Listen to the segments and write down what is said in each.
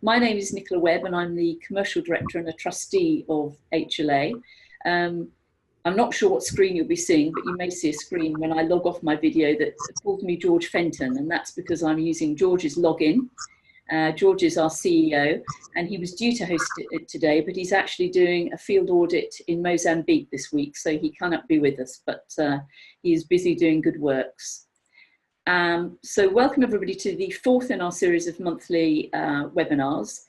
My name is Nicola Webb and I'm the Commercial Director and a Trustee of HLA. I'm not sure what screen you'll be seeing, but you may see a screen when I log off my video that calls me George Fenton, and that's because I'm using George's login. George is our CEO, and he was due to host it today, but he's actually doing a field audit in Mozambique this week, so he cannot be with us, but he is busy doing good works. So welcome everybody to the fourth in our series of monthly webinars.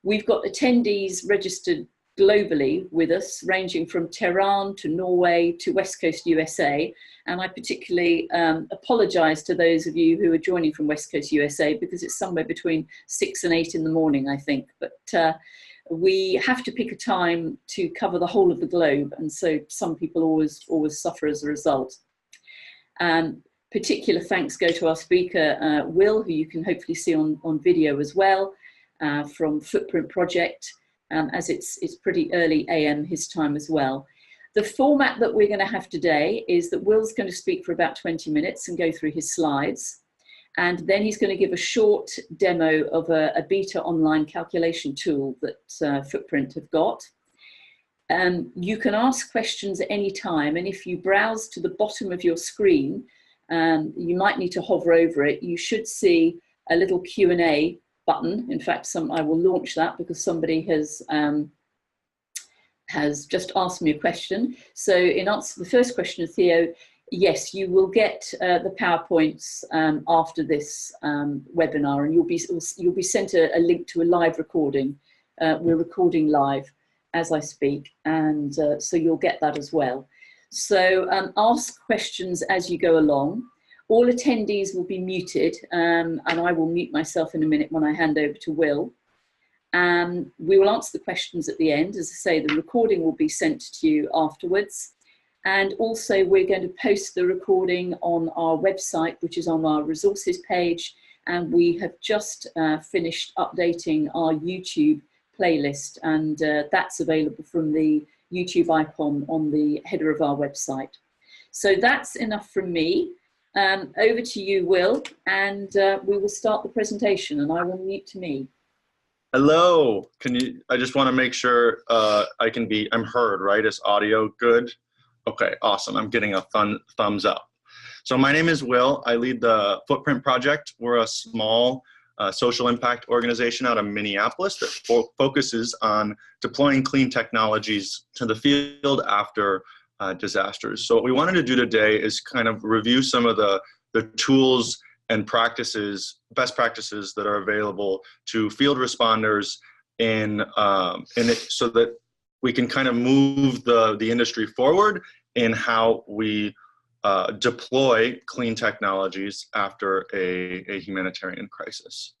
We've got attendees registered globally with us, ranging from Tehran to Norway to West Coast USA. And I particularly apologise to those of you who are joining from West Coast USA because it's somewhere between 6 and 8 in the morning, I think. But we have to pick a time to cover the whole of the globe. And so some people always suffer as a result. Particular thanks go to our speaker, Will, who you can hopefully see on video as well, from Footprint Project. As it's pretty early AM his time as well. The format that we're going to have today is that Will's going to speak for about 20 minutes and go through his slides. And then he's going to give a short demo of a beta online calculation tool that Footprint have got. You can ask questions at any time. And if you browse to the bottom of your screen, you might need to hover over it. You should see a little Q&A button. In fact, I will launch that because somebody has just asked me a question. So in answer to the first question, Theo, yes, you will get the PowerPoints after this webinar, and you'll be sent a link to a live recording. We're recording live as I speak, and so you'll get that as well. So ask questions as you go along. All attendees will be muted, and I will mute myself in a minute when I hand over to Will. We will answer the questions at the end. As I say, the recording will be sent to you afterwards. And also we're going to post the recording on our website, which is on our resources page. And we have just finished updating our YouTube playlist, and that's available from the YouTube icon on the header of our website. So that's enough from me. Over to you, Will, and we will start the presentation, and I will mute me. Hello. I just want to make sure I'm heard, right? Is audio good? Okay, awesome. I'm getting a thumbs up. So my name is Will. I lead the Footprint Project. We're a small social impact organization out of Minneapolis that focuses on deploying clean technologies to the field after disasters. So what we wanted to do today is kind of review some of the tools and best practices that are available to field responders so that we can kind of move the industry forward in how we deploy clean technologies after a humanitarian crisis.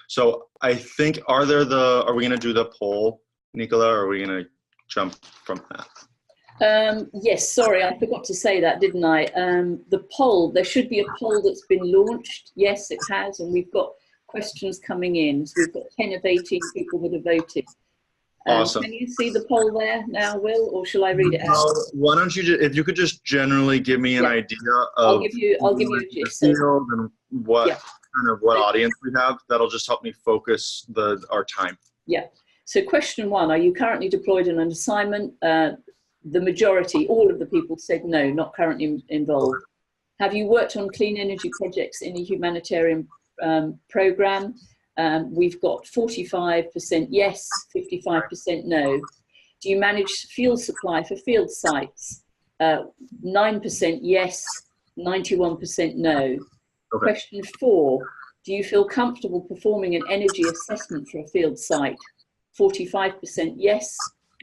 So I think, are we going to do the poll, Nicola, or are we going to jump from that? Yes, sorry, I forgot to say that, didn't I? The poll, there should be a poll that's been launched. Yes, it has, and we've got questions coming in. So we've got 10 of 18 people that have voted. Awesome. Can you see the poll there now, Will, or shall I read it out? Why don't you, if you could just generally give me an idea of I'll give you a gist. Field and what kind of audience we have. That'll just help me focus our time. Yeah. So question 1, are you currently deployed in an assignment? The majority, all of the people said no, not currently involved. Have you worked on clean energy projects in a humanitarian program? We've got 45% yes, 55% no. Do you manage field supply for field sites? 9% yes, 91% no. Okay. Question 4, do you feel comfortable performing an energy assessment for a field site? 45% yes,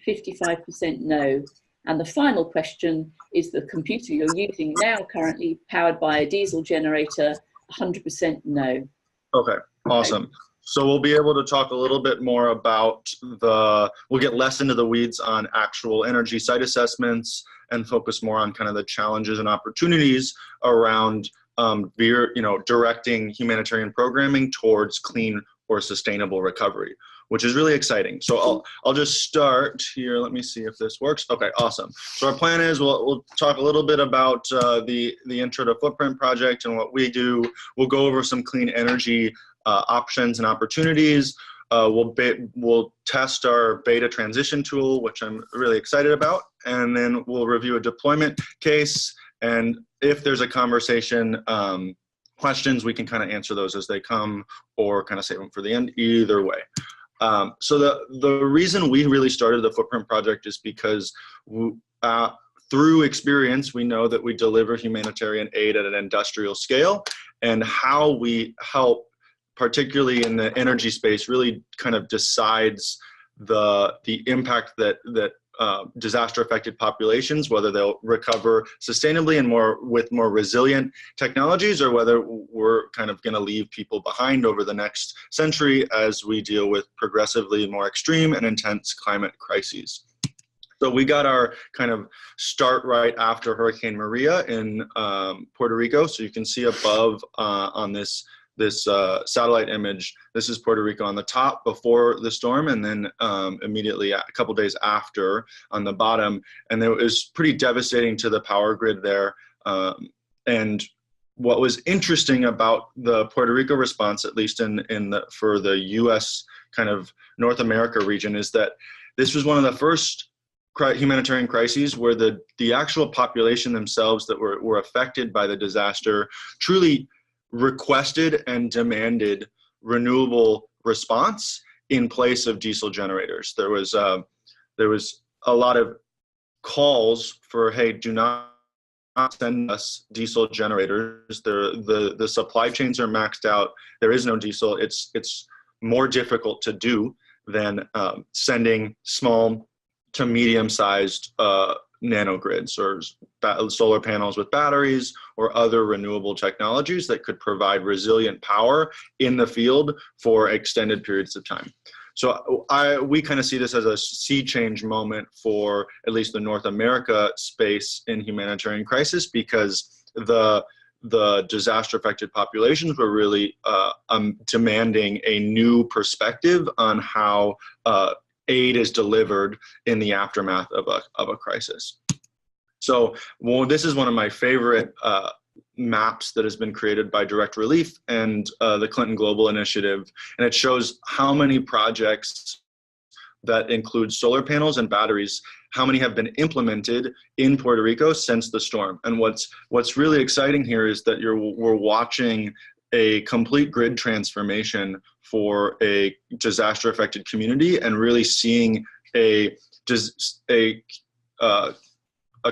55% no. And the final question is the computer you're using now currently powered by a diesel generator, 100% no. Okay, awesome. So we'll be able to talk a little bit more about we'll get less into the weeds on actual energy site assessments and focus more on kind of the challenges and opportunities around directing humanitarian programming towards clean or sustainable recovery, which is really exciting. So I'll just start here. Let me see if this works. Okay, awesome. So our plan is we'll talk a little bit about the Intro to Footprint project and what we do. We'll go over some clean energy options and opportunities. we'll test our beta transition tool, which I'm really excited about, and then we'll review a deployment case. And if there's a conversation, questions, we can kind of answer those as they come, or kind of save them for the end. Either way. So the reason we really started the Footprint Project is because through experience, we know that we deliver humanitarian aid at an industrial scale, and how we help, particularly in the energy space, really kind of decides the impact that disaster affected populations, whether they'll recover sustainably and with more resilient technologies, or whether we're kind of going to leave people behind over the next century as we deal with progressively more extreme and intense climate crises. So we got our kind of start right after Hurricane Maria in Puerto Rico. So you can see above on this satellite image, this is Puerto Rico on the top before the storm, and then immediately a couple days after on the bottom. And it was pretty devastating to the power grid there. And what was interesting about the Puerto Rico response, at least for the US kind of North America region, is that this was one of the first humanitarian crises where the actual population themselves that were affected by the disaster truly requested and demanded renewable response in place of diesel generators. There was a lot of calls for, hey, do not send us diesel generators. The supply chains are maxed out. There is no diesel. It's more difficult to do than sending small to medium-sized nanogrids or solar panels with batteries or other renewable technologies that could provide resilient power in the field for extended periods of time. So we kind of see this as a sea change moment for at least the North America space in humanitarian crisis, because the disaster affected populations were really demanding a new perspective on how aid is delivered in the aftermath of a crisis. So this is one of my favorite maps that has been created by Direct Relief and the Clinton Global Initiative. And it shows how many projects that include solar panels and batteries, how many have been implemented in Puerto Rico since the storm. And what's really exciting here is that we're watching a complete grid transformation for a disaster affected community, and really seeing a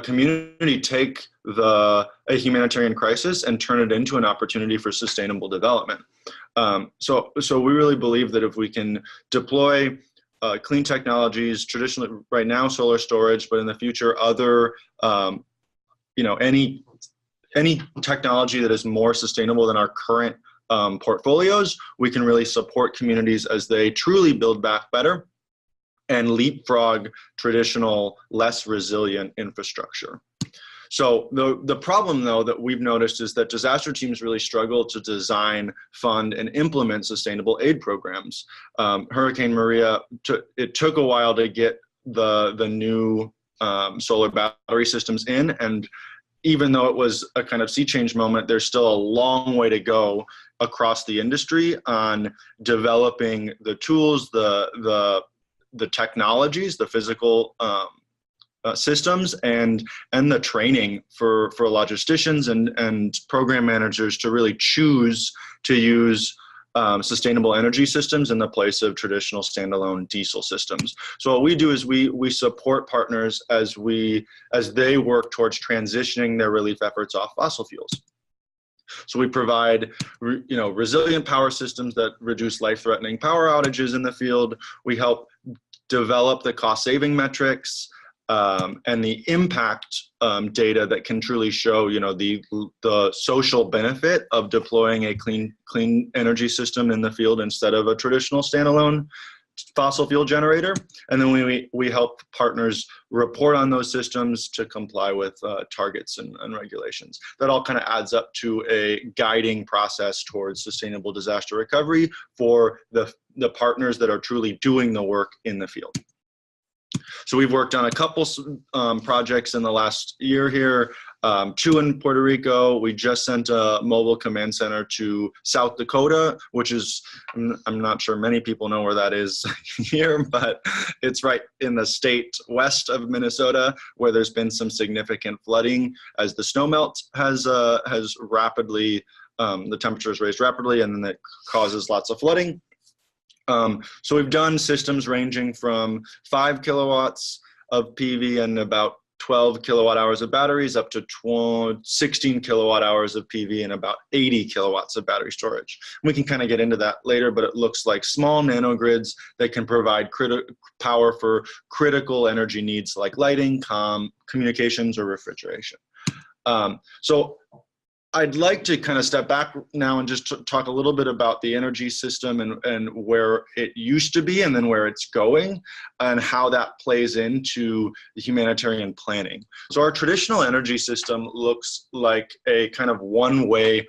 community take a humanitarian crisis and turn it into an opportunity for sustainable development. So we really believe that if we can deploy clean technologies, traditionally right now solar storage, but in the future other, any technology that is more sustainable than our current portfolios, we can really support communities as they truly build back better and leapfrog traditional, less resilient infrastructure. So the problem, though, that we've noticed is that disaster teams really struggle to design, fund, and implement sustainable aid programs. Hurricane Maria, it took a while to get the new solar battery systems in, and even though it was a kind of sea change moment, there's still a long way to go across the industry on developing the tools, the technologies, the physical systems, and the training for logisticians and program managers to really choose to use sustainable energy systems in the place of traditional standalone diesel systems. So what we do is we support partners as they work towards transitioning their relief efforts off fossil fuels. So we provide, resilient power systems that reduce life-threatening power outages in the field. We help develop the cost-saving metrics and the impact data that can truly show, the social benefit of deploying a clean energy system in the field instead of a traditional standalone fossil fuel generator. And then we help partners report on those systems to comply with targets and regulations. That all kind of adds up to a guiding process towards sustainable disaster recovery for the partners that are truly doing the work in the field. So we've worked on a couple projects in the last year here. 2 in Puerto Rico. We just sent a mobile command center to South Dakota, which is, I'm not sure many people know where that is here, but it's right in the state west of Minnesota, where there's been some significant flooding as the snowmelt has rapidly, the temperature is raised rapidly, and then that causes lots of flooding. So we've done systems ranging from 5 kilowatts of PV and about 12 kilowatt hours of batteries up to 16 kilowatt hours of PV and about 80 kilowatts of battery storage. We can kind of get into that later, but it looks like small nanogrids that can provide power for critical energy needs like lighting, communications, or refrigeration. So I'd like to kind of step back now and just talk a little bit about the energy system and where it used to be and then where it's going and how that plays into the humanitarian planning. So our traditional energy system looks like a kind of one-way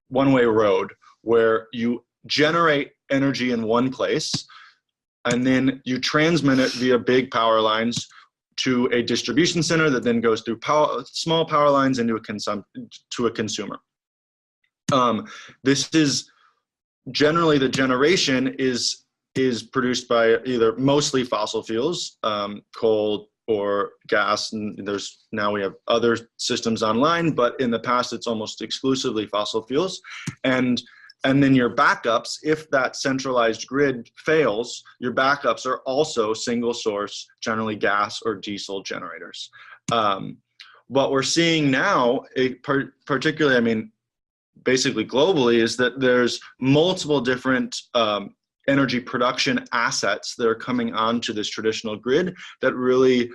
road where you generate energy in one place and then you transmit it via big power lines to a distribution center that then goes through small power lines into to a consumer. This is generally, the generation is produced by either mostly fossil fuels, coal or gas, and now we have other systems online, but in the past it's almost exclusively fossil fuels. And then your backups, if that centralized grid fails, your backups are also single source, generally gas or diesel generators. What we're seeing now, particularly, I mean, basically globally, is that there's multiple different energy production assets that are coming onto this traditional grid that really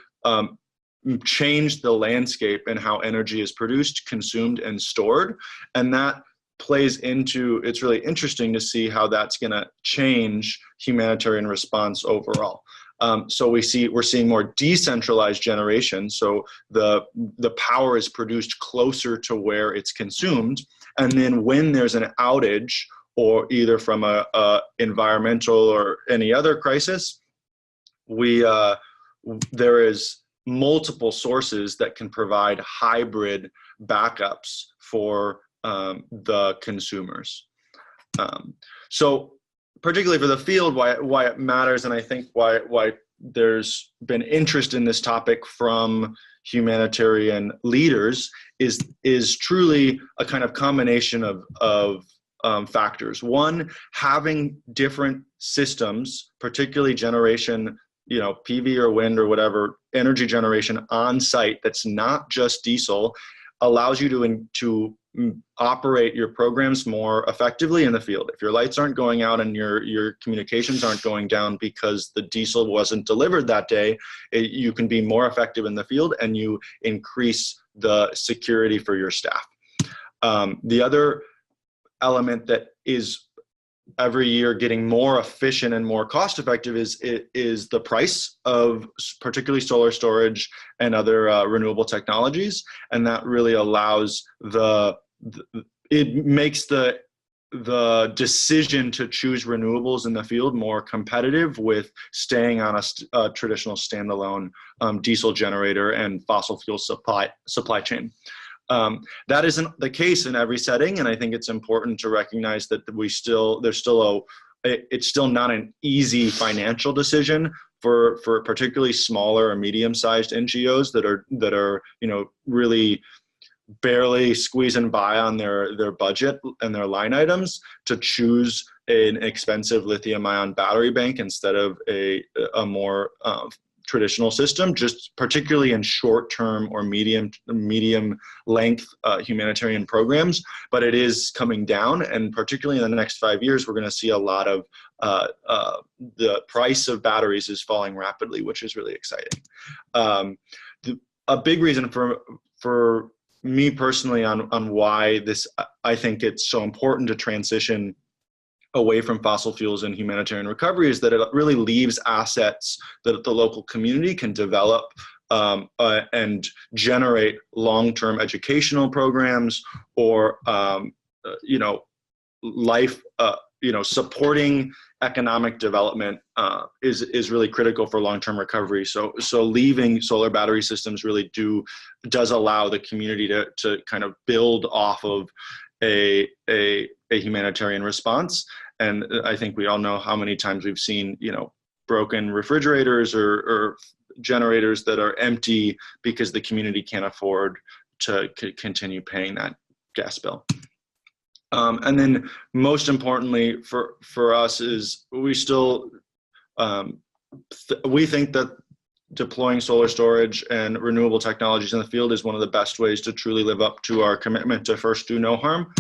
change the landscape and how energy is produced, consumed, and stored. And that plays into, it's really interesting to see how that's going to change humanitarian response overall. So we're seeing more decentralized generation. So the power is produced closer to where it's consumed. And then when there's an outage, or either from a environmental or any other crisis, there is multiple sources that can provide hybrid backups for the consumers. So particularly for the field, why it matters, and I think why there's been interest in this topic from humanitarian leaders is truly a kind of combination of factors. One, having different systems, particularly generation, PV or wind or whatever energy generation on site that's not just diesel, allows you to operate your programs more effectively in the field. If your lights aren't going out and your communications aren't going down because the diesel wasn't delivered that day, you can be more effective in the field and you increase the security for your staff. The other element that is every year getting more efficient and more cost effective is the price of particularly solar storage and other renewable technologies. And that really allows it makes the decision to choose renewables in the field more competitive with staying on a traditional standalone diesel generator and fossil fuel supply chain. That isn't the case in every setting, and I think it's important to recognize that it's still not an easy financial decision for particularly smaller or medium-sized NGOs that are really barely squeezing by on their budget and their line items to choose an expensive lithium-ion battery bank instead of a more traditional system, just particularly in short-term or medium length humanitarian programs. But it is coming down, and particularly in the next 5 years, we're going to see a lot of the price of batteries is falling rapidly, which is really exciting. A big reason for me personally on why I think it's so important to transition away from fossil fuels and humanitarian recovery is that it really leaves assets that the local community can develop and generate long-term educational programs or life supporting economic development is really critical for long-term recovery. So leaving solar battery systems really does allow the community to kind of build off of a humanitarian response. And I think we all know how many times we've seen, broken refrigerators or generators that are empty because the community can't afford to continue paying that gas bill. And then most importantly for us is we still, we think that deploying solar storage and renewable technologies in the field is one of the best ways to truly live up to our commitment to first do no harm.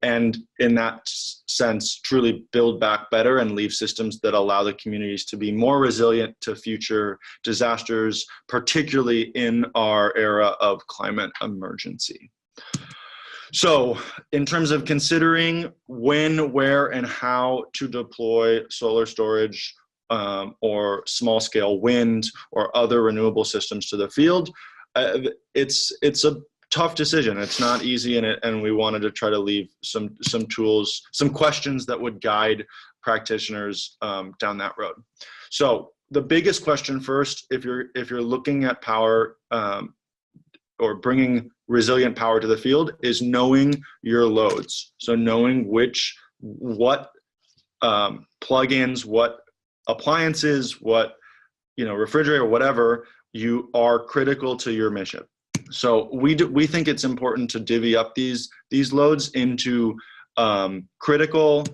And in that sense, truly build back better and leave systems that allow the communities to be more resilient to future disasters, particularly in our era of climate emergency. So in terms of considering when, where, and how to deploy solar storage or small-scale wind or other renewable systems to the field, it's a tough decision. It's not easy, and we wanted to try to leave some tools, some questions that would guide practitioners down that road. So the biggest question first, if you're looking at power or bringing resilient power to the field, is knowing your loads. So knowing what plugins, what appliances, what refrigerator, whatever you are critical to your mission. So we think it's important to divvy up these loads into critical,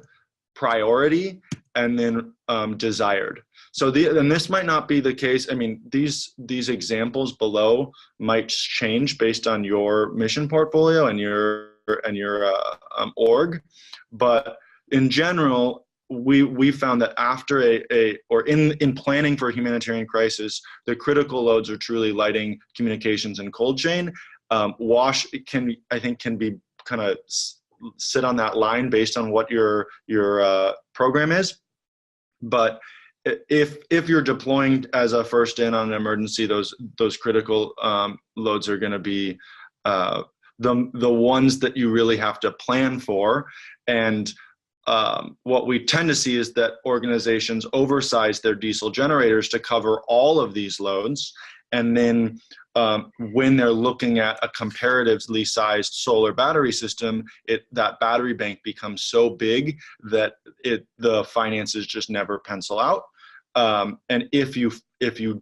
priority, and then desired. So and this might not be the case. I mean, these examples below might change based on your mission portfolio and your org, but in general, we found that after in planning for a humanitarian crisis, the critical loads are truly lighting, communications, and cold chain. Wash can be kind of sit on that line based on what your program is, but if you're deploying as a first in on an emergency, those critical loads are going to be the ones that you really have to plan for. And what we tend to see is that organizations oversize their diesel generators to cover all of these loads. And then when they're looking at a comparatively sized solar battery system, that battery bank becomes so big that the finances just never pencil out. And if you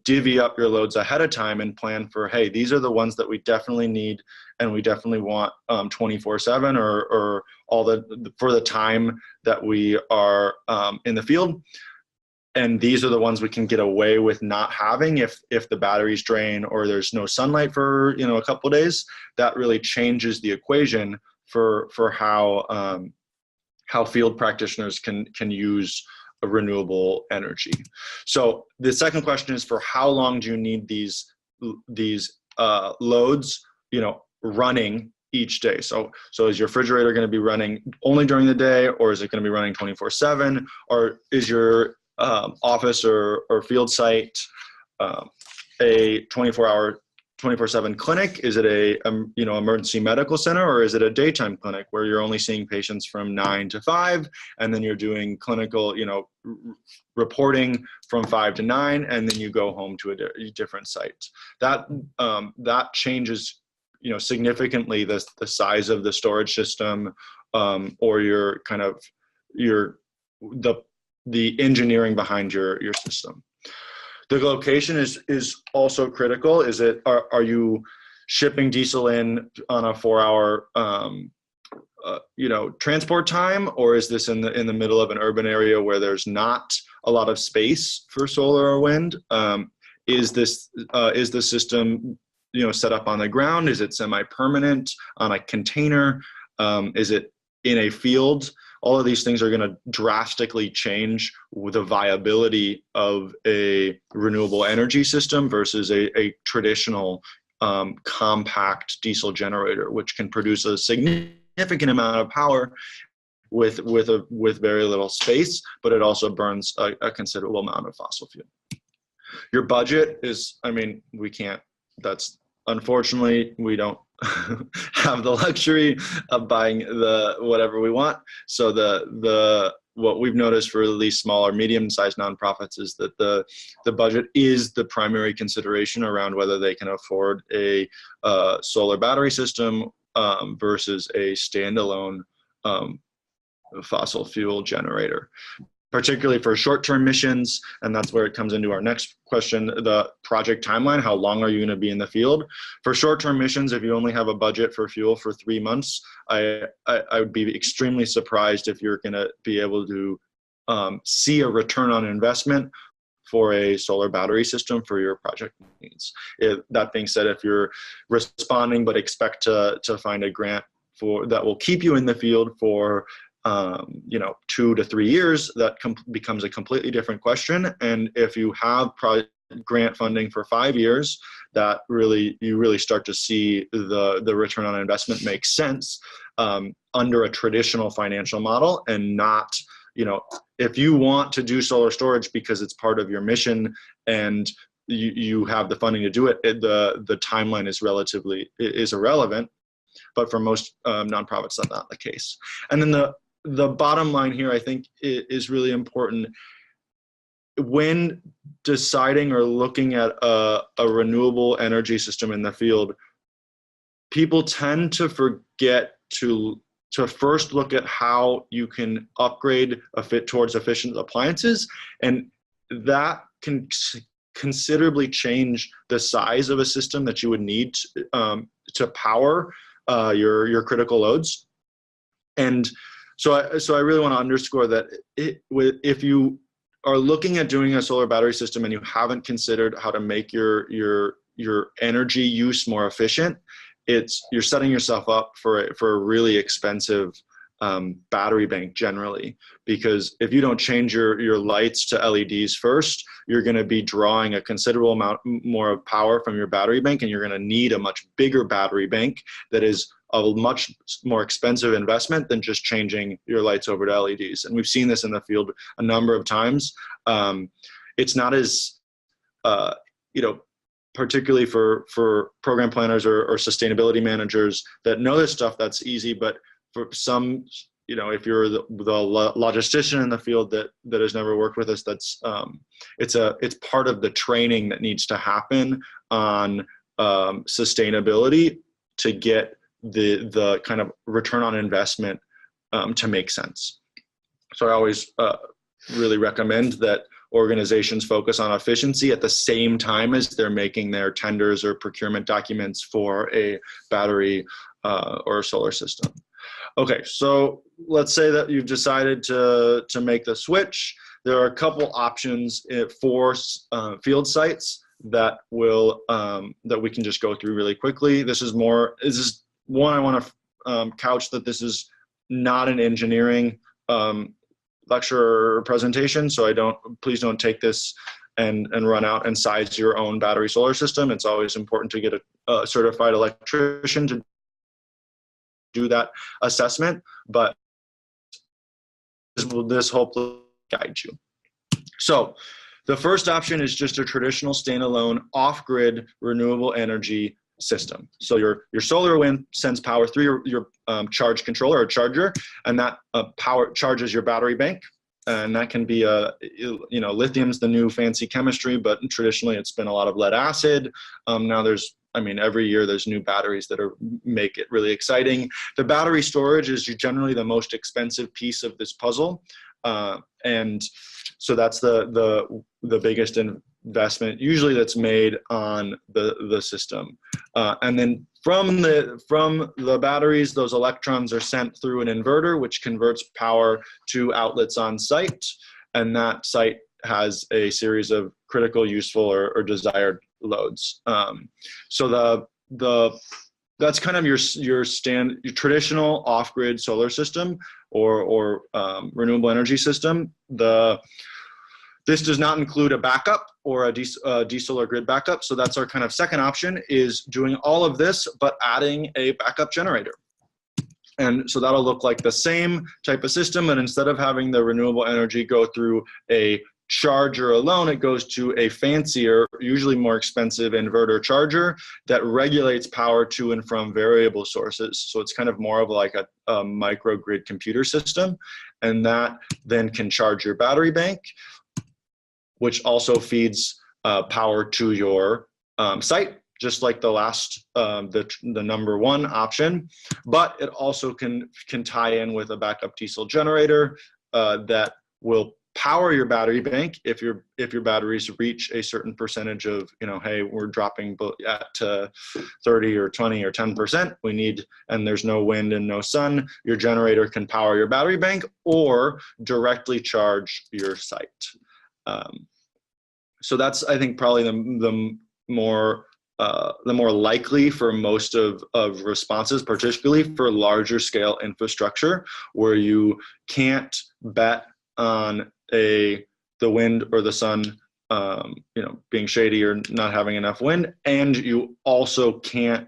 divvy up your loads ahead of time and plan for, hey, these are the ones that we definitely need and we definitely want 24/7 or for the time that we are in the field, and these are the ones we can get away with not having if the batteries drain or there's no sunlight for a couple of days, that really changes the equation for how field practitioners can use renewable energy. So the second question is, for how long do you need these loads running each day? So is your refrigerator going to be running only during the day, or is it going to be running 24/7, or is your office or field site a 24/7 clinic? Is it a emergency medical center, or is it a daytime clinic where you're only seeing patients from 9 to 5, and then you're doing clinical reporting from 5 to 9, and then you go home to a different site? That changes significantly the size of the storage system, or the engineering behind your system. The location is also critical. Are you shipping diesel in on a 4-hour transport time, or is this in the middle of an urban area where there's not a lot of space for solar or wind? Is the system set up on the ground? Is it semi-permanent on a container? Is it in a field? All of these things are going to drastically change the viability of a renewable energy system versus a traditional compact diesel generator, which can produce a significant amount of power with very little space, but it also burns a considerable amount of fossil fuel. Your budget is, unfortunately, we don't have the luxury of buying the whatever we want. So what we've noticed for at least small or medium-sized nonprofits is that the budget is the primary consideration around whether they can afford a solar battery system versus a standalone fossil fuel generator, particularly for short-term missions. And that's where it comes into our next question, the project timeline. How long are you going to be in the field? For short-term missions, if you only have a budget for fuel for 3 months, I would be extremely surprised if you're going to be able to see a return on investment for a solar battery system for your project needs. That being said, if you're responding but expect to find a grant that will keep you in the field for 2 to 3 years, that becomes a completely different question. And if you have grant funding for 5 years, that you really start to see the return on investment make sense under a traditional financial model, and not, if you want to do solar storage because it's part of your mission and you have the funding to do it, the timeline is irrelevant. But for most nonprofits, that's not the case. And then the bottom line here, I think, is really important. When deciding or looking at a renewable energy system in the field, people tend to forget to first look at how you can upgrade towards efficient appliances, and that can considerably change the size of a system that you would need to power your critical loads. And so I really want to underscore that if you are looking at doing a solar battery system and you haven't considered how to make your energy use more efficient, you're setting yourself up for a really expensive battery bank generally, because if you don't change your lights to LEDs first, you're going to be drawing a considerable amount more of power from your battery bank, and you're going to need a much bigger battery bank that is a much more expensive investment than just changing your lights over to LEDs. And we've seen this in the field a number of times. It's not as, particularly for program planners or sustainability managers that know this stuff, that's easy. But for some, if you're the logistician in the field that has never worked with us, it's part of the training that needs to happen on sustainability to get the kind of return on investment to make sense. So I always really recommend that organizations focus on efficiency at the same time as they're making their tenders or procurement documents for a battery or a solar system. Okay, so let's say that you've decided to make the switch. There are a couple options for field sites that we can just go through really quickly. This is one I want to couch that this is not an engineering lecture or presentation, so please don't take this and run out and size your own battery solar system. It's always important to get a certified electrician to do that assessment, but this hopefully guide you. So the first option is just a traditional standalone off-grid renewable energy system. So your solar wind sends power through your charge controller or charger, and that power charges your battery bank. And that can be lithium's the new fancy chemistry, but traditionally it's been a lot of lead acid. Now every year there's new batteries that make it really exciting. The battery storage is generally the most expensive piece of this puzzle, and so that's the biggest investment usually that's made on the system. And then from the batteries, those electrons are sent through an inverter, which converts power to outlets on site, and that site has a series of critical, useful, or desired loads. So that's kind of your traditional off-grid solar system or renewable energy system. This does not include a backup or a diesel or grid backup. So that's our kind of second option, is doing all of this, but adding a backup generator. And so that'll look like the same type of system, and instead of having the renewable energy go through a charger alone, it goes to a fancier, usually more expensive inverter charger that regulates power to and from variable sources. So it's kind of more of like a microgrid computer system, and that then can charge your battery bank, which also feeds power to your site, just like the last, the number one option. But it also can tie in with a backup diesel generator that will power your battery bank if your batteries reach a certain percentage of, hey, we're dropping at 30 or 20 or 10%, we need, and there's no wind and no sun, your generator can power your battery bank or directly charge your site. So that's, I think, probably the more likely for most of responses, particularly for larger scale infrastructure where you can't bet on the wind or the sun being shady or not having enough wind, and you also can't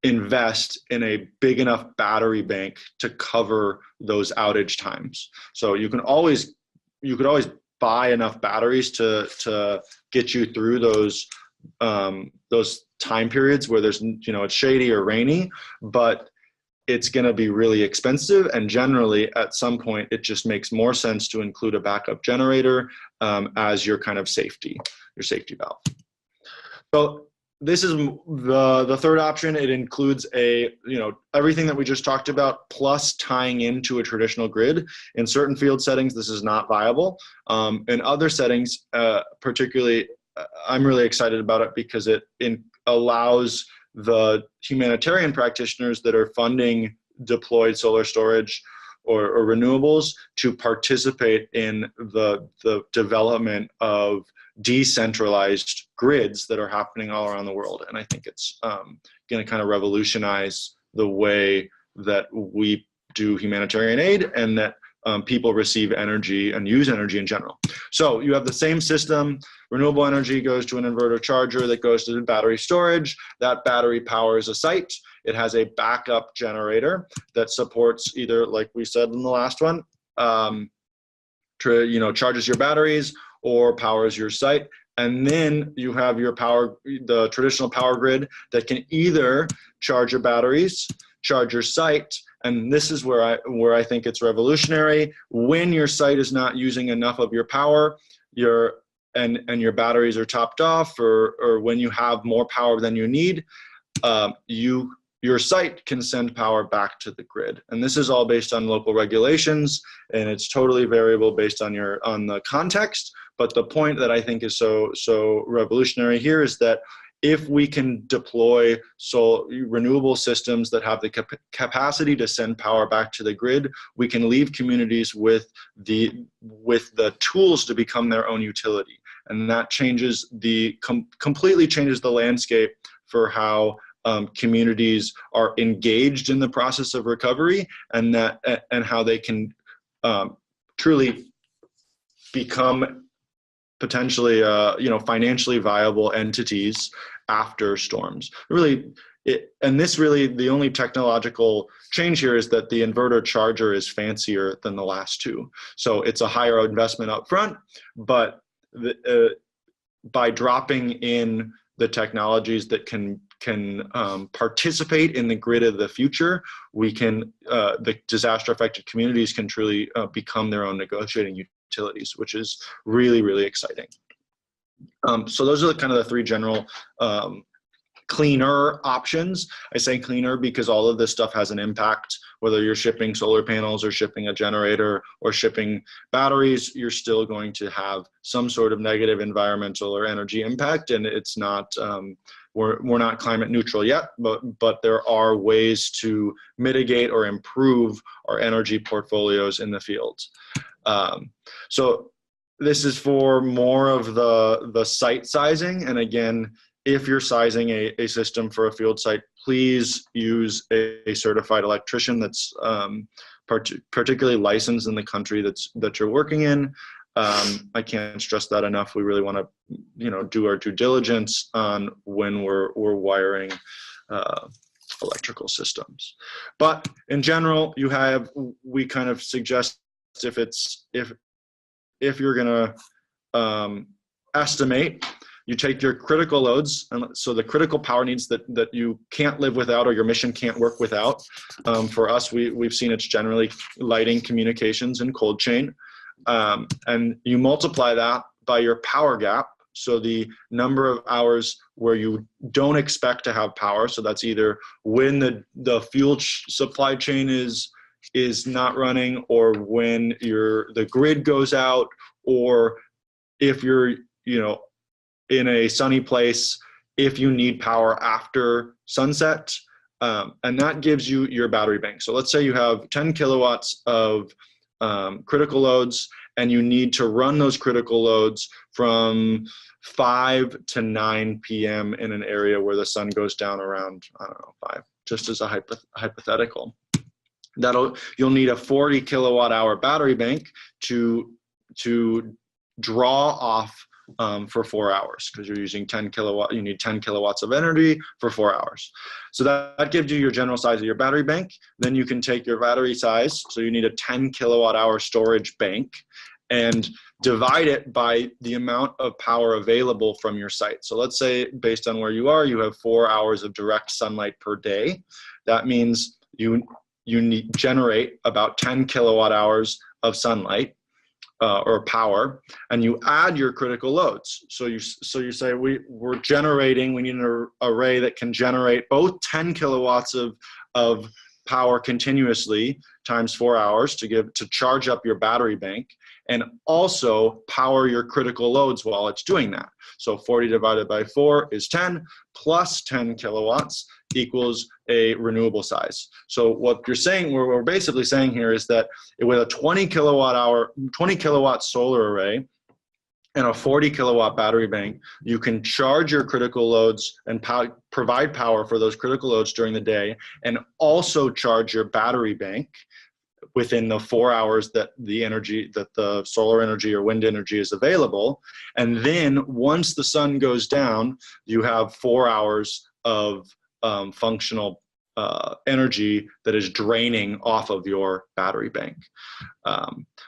invest in a big enough battery bank to cover those outage times. So you could always buy enough batteries to get you through those time periods where there's it's shady or rainy, but it's going to be really expensive, and generally at some point it just makes more sense to include a backup generator as your kind of safety valve. So this is the third option. It includes everything that we just talked about plus tying into a traditional grid. In certain field settings this is not viable. In other settings, particularly I'm really excited about it because it allows the humanitarian practitioners that are funding deployed solar storage or renewables to participate in the development of decentralized grids that are happening all around the world. And I think it's going to kind of revolutionize the way that we do humanitarian aid and that people receive energy and use energy in general. So you have the same system. Renewable energy goes to an inverter charger that goes to the battery storage. That battery powers a site. It has a backup generator that supports either, like we said in the last one, charges your batteries or powers your site. And then you have your the traditional power grid that can either charge your batteries, charge your site, and this is where I think it's revolutionary. When your site is not using enough of your power, and your batteries are topped off, or when you have more power than you need, your site can send power back to the grid. And this is all based on local regulations, and it's totally variable based on the context. But the point that I think is so revolutionary here is that if we can deploy renewable systems that have the capacity to send power back to the grid, we can leave communities with the tools to become their own utility. And that changes completely changes the landscape for how communities are engaged in the process of recovery, and how they can truly become potentially financially viable entities after storms. The only technological change here is that the inverter charger is fancier than the last two. So it's a higher investment up front, but by dropping in the technologies that can participate in the grid of the future, the disaster affected communities can truly become their own negotiating utilities, which is really, really exciting. So those are kind of the three general cleaner options. I say cleaner because all of this stuff has an impact. Whether you're shipping solar panels or shipping a generator or shipping batteries, you're still going to have some sort of negative environmental or energy impact. And it's not, we're not climate neutral yet, but there are ways to mitigate or improve our energy portfolios in the fields. So this is for more of the site sizing. And again, if you're sizing a system for a field site, please use a certified electrician that's particularly licensed in the country that you're working in. I can't stress that enough. We really want to, do our due diligence on when we're wiring electrical systems. But in general, we kind of suggest if if you're going to estimate, you take your critical loads, and so the critical power needs that you can't live without or your mission can't work without. For us, we've seen it's generally lighting, communications, and cold chain. And you multiply that by your power gap, so the number of hours where you don't expect to have power. So that's either when the fuel supply chain is not running, or when the grid goes out, or if you're in a sunny place, if you need power after sunset. And that gives you your battery bank. So let's say you have 10 kilowatts of critical loads, and you need to run those critical loads from 5 to 9 p.m. in an area where the sun goes down around, I don't know, 5, just as a hypothetical. You'll need a 40 kilowatt hour battery bank to draw off for 4 hours, because you're using 10 kilowatt. You need 10 kilowatts of energy for 4 hours. So that gives you your general size of your battery bank. Then you can take your battery size, so you need a 10 kilowatt hour storage bank, and divide it by the amount of power available from your site. So let's say, based on where you are, you have 4 hours of direct sunlight per day. That means you generate about 10 kilowatt hours of sunlight or power, and you add your critical loads. So you say we need an array that can generate both 10 kilowatts of power continuously times 4 hours to charge up your battery bank, and also power your critical loads while it's doing that. So 40 divided by 4 is 10, plus 10 kilowatts equals a renewable size. So what we're basically saying here is that with a 20 kilowatt solar array and a 40 kilowatt battery bank, you can charge your critical loads and provide power for those critical loads during the day, and also charge your battery bank within the 4 hours that the solar energy or wind energy is available. And then once the sun goes down, you have 4 hours of functional energy that is draining off of your battery bank.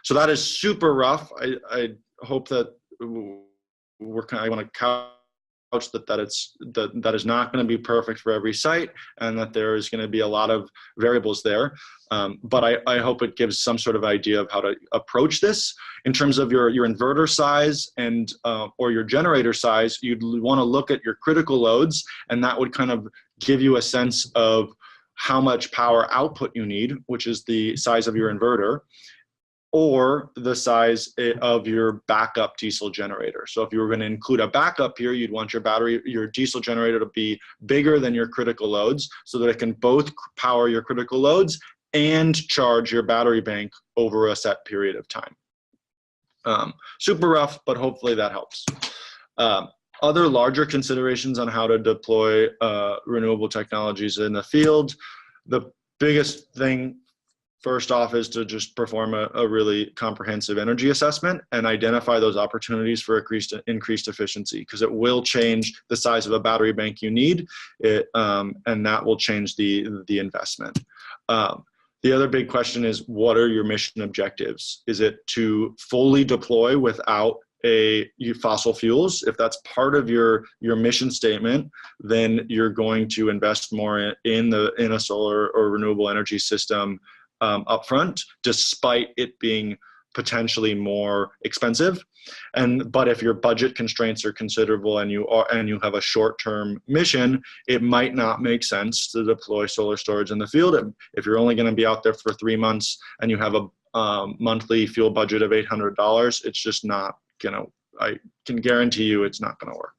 So that is super rough. I hope that I want to couch that is not going to be perfect for every site, and that there is going to be a lot of variables there. But I hope it gives some sort of idea of how to approach this. In terms of your inverter size and or your generator size, you'd want to look at your critical loads, and that would kind of give you a sense of how much power output you need, which is the size of your inverter, or the size of your backup diesel generator. So if you were going to include a backup here, you'd want your diesel generator to be bigger than your critical loads, so that it can both power your critical loads and charge your battery bank over a set period of time. Super rough, but hopefully that helps. Other larger considerations on how to deploy renewable technologies in the field. The biggest thing, first off, is to just perform a really comprehensive energy assessment and identify those opportunities for increased efficiency, because it will change the size of a battery bank you need, and that will change the investment. The other big question is, what are your mission objectives? Is it to fully deploy without fossil fuels? If that's part of your mission statement, then you're going to invest more in a solar or renewable energy system upfront, despite it being potentially more expensive. But if your budget constraints are considerable and you have a short-term mission, it might not make sense to deploy solar storage in the field. If you're only going to be out there for 3 months and you have a monthly fuel budget of $800, it's just not I can guarantee you it's not going to work.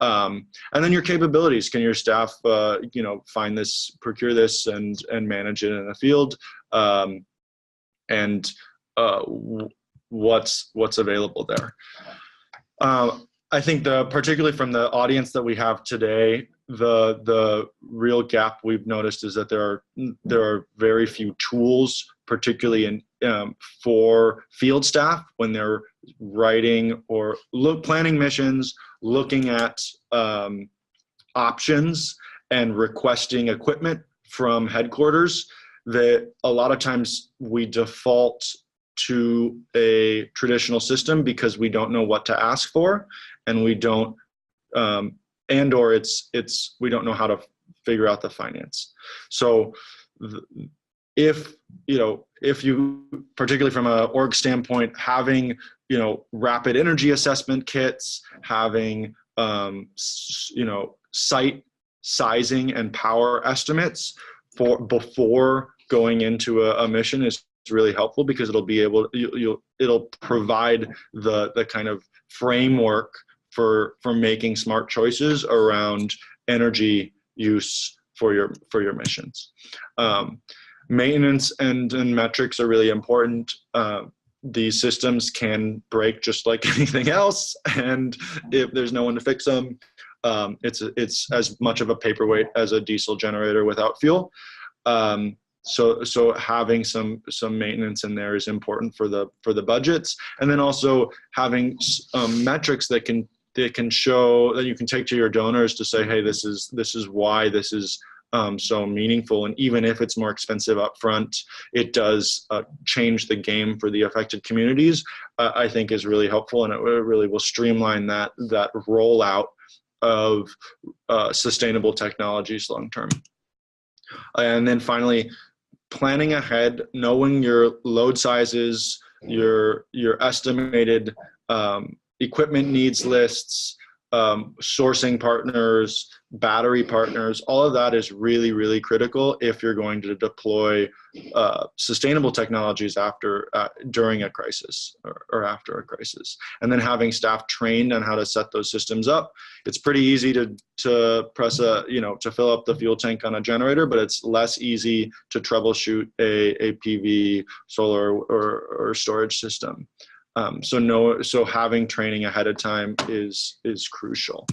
And then your capabilities. Can your staff, find this, procure this, and manage it in the field? And what's available there? I think particularly from the audience that we have today, the real gap we've noticed is that there are very few tools, particularly for field staff when they're writing or planning missions, looking at options and requesting equipment from headquarters. That a lot of times we default to a traditional system because we don't know what to ask for, and we don't, and or we don't know how to figure out the finance. So if you, particularly from an org standpoint, having, rapid energy assessment kits, having, site sizing and power estimates before going into a mission is really helpful, because it'll provide the kind of framework for making smart choices around energy use for your missions. Maintenance and metrics are really important. These systems can break just like anything else, and if there's no one to fix them, it's as much of a paperweight as a diesel generator without fuel. So having some maintenance in there is important for the budgets, and then also having metrics that can show, that you can take to your donors to say, hey, this is why this is so meaningful, and even if it's more expensive up front, it does change the game for the affected communities. I think is really helpful, and it really will streamline that rollout of sustainable technologies long term. And then finally, planning ahead, knowing your load sizes, your estimated equipment needs lists, sourcing partners, battery partners, all of that is really, really critical if you're going to deploy sustainable technologies during a crisis or after a crisis. And then having staff trained on how to set those systems up. It's pretty easy to press to fill up the fuel tank on a generator, but it's less easy to troubleshoot a PV, solar, or storage system. So having training ahead of time is crucial.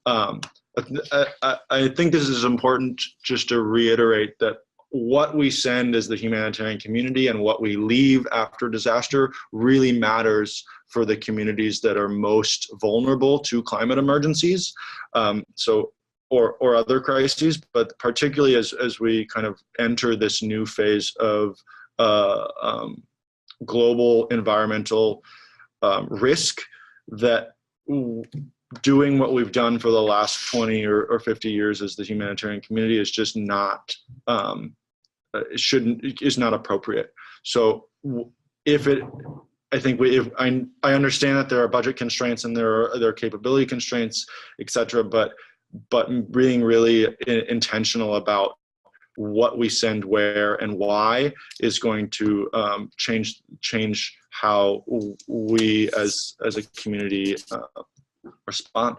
I think this is important just to reiterate that what we send as the humanitarian community and what we leave after disaster really matters for the communities that are most vulnerable to climate emergencies, or other crises, but particularly as we kind of enter this new phase of global environmental risk, that doing what we've done for the last 20 or 50 years as the humanitarian community is just not is not appropriate. So I understand that there are budget constraints and there are capability constraints, et cetera, but being really intentional about what we send where and why is going to change how we as a community respond.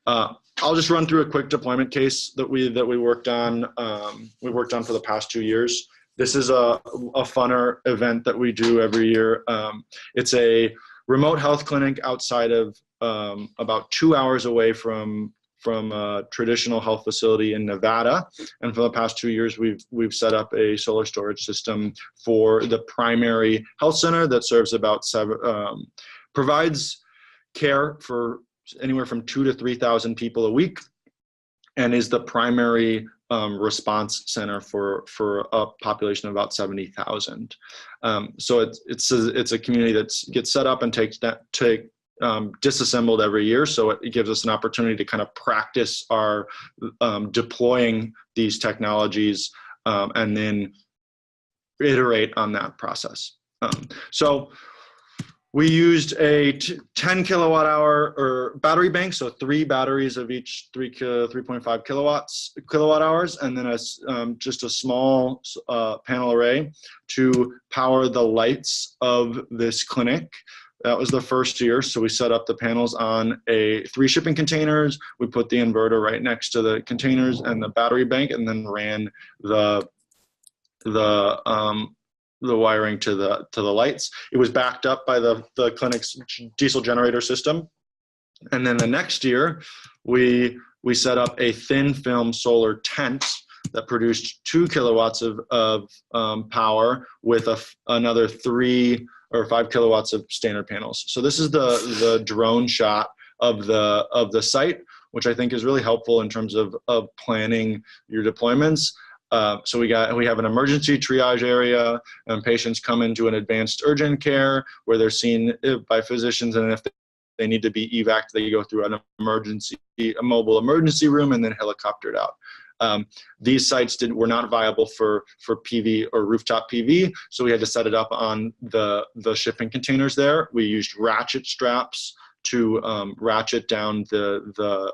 I'll just run through a quick deployment case that we worked on. We worked on for the past 2 years. This is a funner event that we do every year. It's a remote health clinic outside of about 2 hours away from a traditional health facility in Nevada. And for the past 2 years, we've set up a solar storage system for the primary health center that serves provides care for anywhere from 2,000 to 3,000 people a week, and is the primary response center for a population of about 70,000. So it's a community that gets set up and disassembled every year. So it gives us an opportunity to kind of practice our deploying these technologies and then iterate on that process. So we used a 10 kilowatt hour or battery bank, so 3 batteries of each 3.5 kilowatt hours, and then just a small panel array to power the lights of this clinic. That was the first year. So we set up the panels on 3 shipping containers. We put the inverter right next to the containers and the battery bank, and then ran the wiring to the lights. It was backed up by the clinic's diesel generator system. And then the next year, we set up a thin film solar tent that produced 2 kilowatts of power with another 3 or 5 kilowatts of standard panels. So this is the drone shot of the site, which I think is really helpful in terms of planning your deployments. So we have an emergency triage area, and patients come into an advanced urgent care where they're seen by physicians, and if they need to be evac, they go through a mobile emergency room and then helicoptered out. These sites were not viable for PV or rooftop PV, so we had to set it up on the shipping containers there. We used ratchet straps to ratchet down the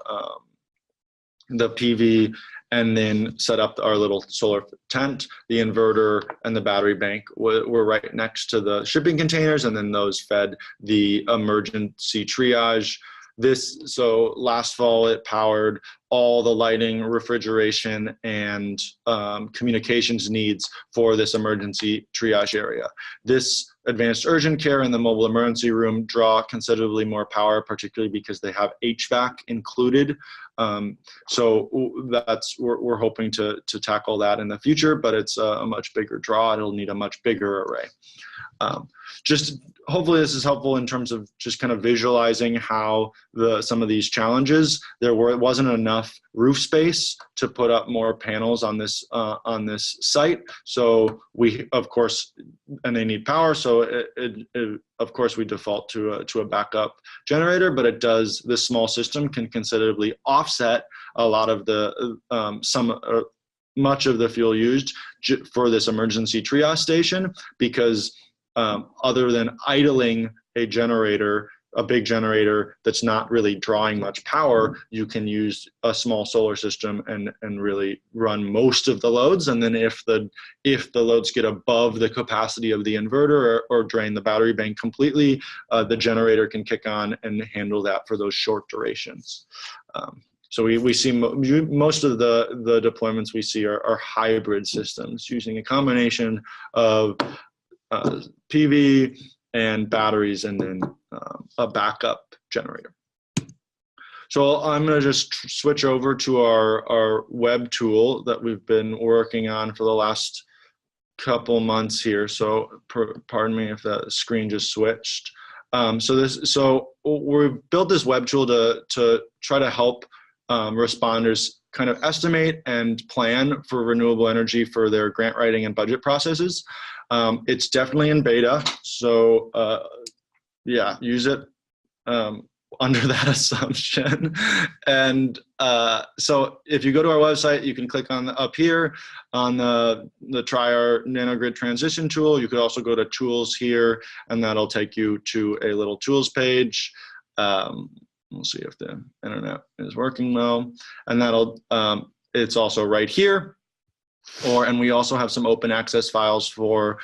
PV, and then set up our little solar tent. The inverter and the battery bank were right next to the shipping containers, and then those fed the emergency triage. So last fall it powered all the lighting, refrigeration, and communications needs for this emergency triage area. This advanced urgent care and the mobile emergency room draw considerably more power, particularly because they have HVAC included. So we're hoping to tackle that in the future, but it's a much bigger draw. It'll need a much bigger array. Just hopefully this is helpful in terms of just kind of visualizing how some of these challenges. It wasn't enough roof space to put up more panels on this site. So we, of course, and they need power. So of course we default to a backup generator, but this small system can considerably offset a lot of much of the fuel used for this emergency triage station, because other than idling a big generator that's not really drawing much power, you can use a small solar system and really run most of the loads. And then if the loads get above the capacity of the inverter or drain the battery bank completely, the generator can kick on and handle that for those short durations. So we see most of the deployments we see are hybrid systems using a combination of PV and batteries, and then a backup generator. So I'm going to just switch over to our web tool that we've been working on for the last couple months here. So pardon me if the screen just switched. So we've built this web tool to try to help responders kind of estimate and plan for renewable energy for their grant writing and budget processes. It's definitely in beta, so yeah, use it under that assumption. And so if you go to our website, you can click on up here on the Try Our Nanogrid Transition tool. You could also go to Tools here, and that'll take you to a little Tools page. We'll see if the internet is working well, and it's also right here. And we also have some open access files for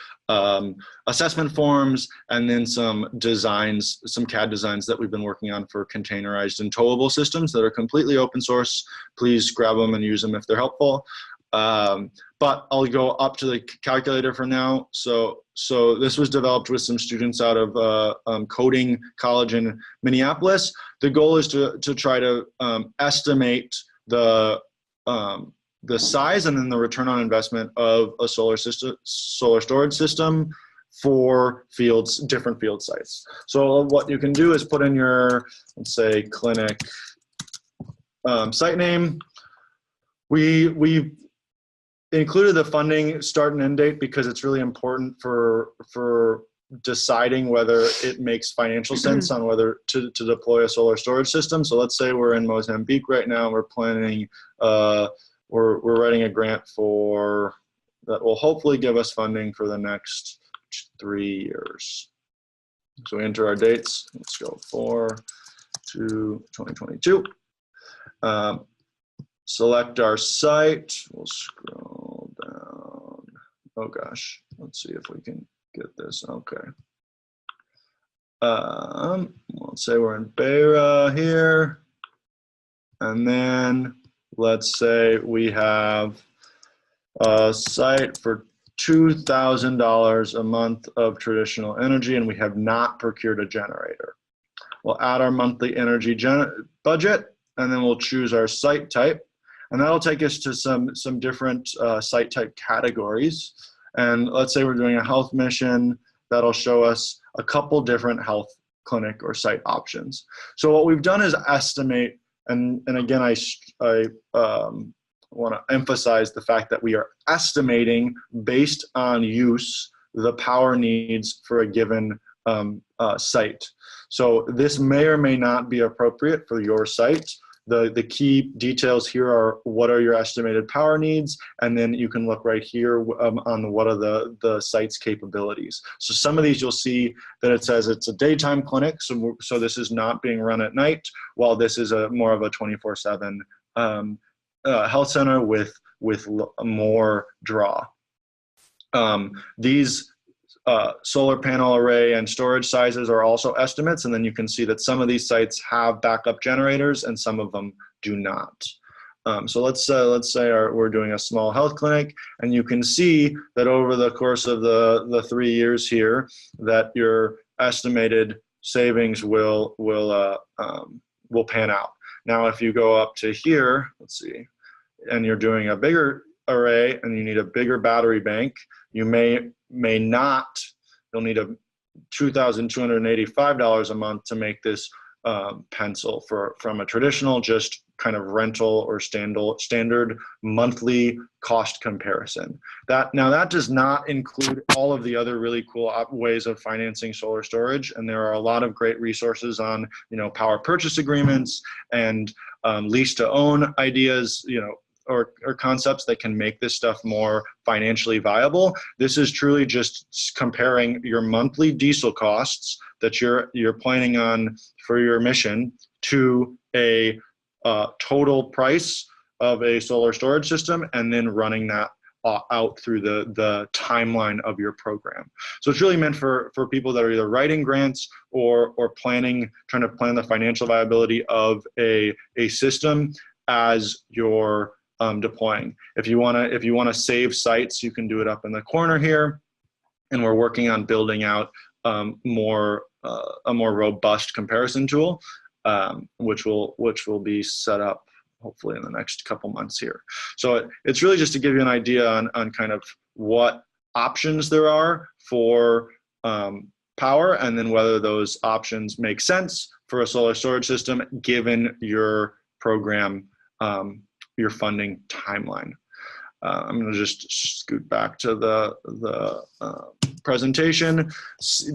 assessment forms, and then some designs, some CAD designs that we've been working on for containerized and towable systems that are completely open source. Please grab them and use them if they're helpful. But I'll go up to the calculator for now. So this was developed with some students out of Coding College in Minneapolis. The goal is to try to estimate the size and then the return on investment of a solar storage system for different field sites. So what you can do is put in your, let's say, clinic site name. We've included the funding start and end date because it's really important for deciding whether it makes financial sense on whether to deploy a solar storage system. So let's say we're in Mozambique right now. We're planning, we're writing a grant that will hopefully give us funding for the next 3 years. So we enter our dates. Let's go 4/2/2022. Select our site. We'll scroll down. Oh gosh, let's see if we can get this. Okay. Let's say we're in Beira here. And then let's say we have a site for $2,000 a month of traditional energy, and we have not procured a generator. We'll add our monthly energy budget, and then we'll choose our site type. And that'll take us to some different site type categories. And let's say we're doing a health mission. That'll show us a couple different health clinic or site options. So what we've done is estimate, and again, to emphasize the fact that we are estimating based on use the power needs for a given site. So this may or may not be appropriate for your site. The key details here are what are your estimated power needs, and then you can look right here on what are the site's capabilities. So some of these you'll see that it says it's a daytime clinic, so this is not being run at night, while this is more of a 24/7 health center with more draw. These solar panel array and storage sizes are also estimates, and then you can see that some of these sites have backup generators and some of them do not. So let's say we're doing a small health clinic, and you can see that over the course of the 3 years here, that your estimated savings will pan out. Now, if you go up to here, let's see, and you're doing a bigger array and you need a bigger battery bank, you may not, you'll need a $2,285 a month to make this pencil from a traditional just kind of rental or standard monthly cost comparison. That does not include all of the other really cool ways of financing solar storage, and there are a lot of great resources on power purchase agreements and lease to own ideas, or concepts that can make this stuff more financially viable. This is truly just comparing your monthly diesel costs that you're planning on for your mission to a total price of a solar storage system, and then running that out through the timeline of your program. So it's really meant for people that are either writing grants or trying to plan the financial viability of a system as you're deploying. If you want to save sites, you can do it up in the corner here, and we're working on building out a more robust comparison tool, which will be set up hopefully in the next couple months here. So it's really just to give you an idea on kind of what options there are for power, and then whether those options make sense for a solar storage system given your program, your funding timeline. I'm going to just scoot back to the presentation.